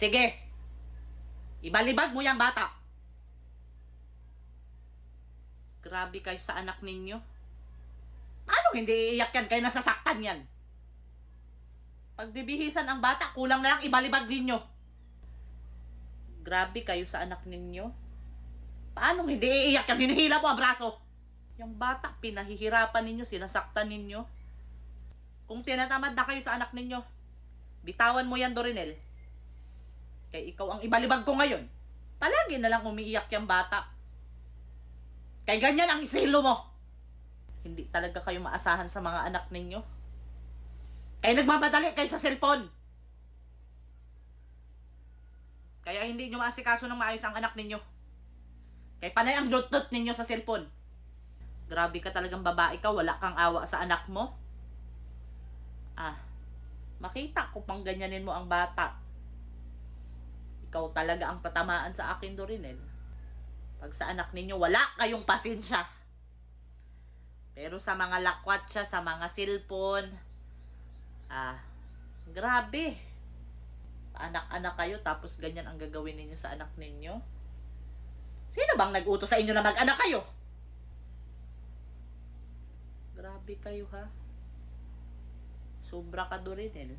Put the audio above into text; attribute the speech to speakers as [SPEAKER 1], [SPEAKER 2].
[SPEAKER 1] Sige, ibalibag mo yung bata. Grabe kayo sa anak ninyo. Paano hindi iiyak yan? Kayo nasasaktan yan. Pagbibihisan ang bata, kulang na lang ibalibag ninyo. Grabe kayo sa anak ninyo. Paano hindi iiyak yan? Hinihila mo ang braso. Yung bata, pinahihirapan ninyo, sinasaktan ninyo. Kung tinatamad na kayo sa anak ninyo, bitawan mo yan, Dorinel. Kaya ikaw ang ibalibag ko ngayon. Palagi na lang umiiyak yung bata. Kaya ganyan ang isilo mo. Hindi talaga kayo maasahan sa mga anak ninyo. Kaya nagmamadali kayo sa cellphone. Kaya hindi nyo maasikaso ng maayos ang anak ninyo. Kaya panay ang dot-dot ninyo sa cellphone. Grabe ka talagang babae ka, wala kang awa sa anak mo. Makita ko pang ganyanin mo ang bata. Ikaw talaga ang tatamaan sa akin, Dorinel. Pag sa anak ninyo, wala kayong pasensya. Pero sa mga lakwat siya, sa mga cellphone, grabe. Anak-anak kayo, tapos ganyan ang gagawin ninyo sa anak ninyo. Sino bang nag-utos sa inyo na mag-anak kayo? Grabe kayo, ha? Sobra ka, Dorinel.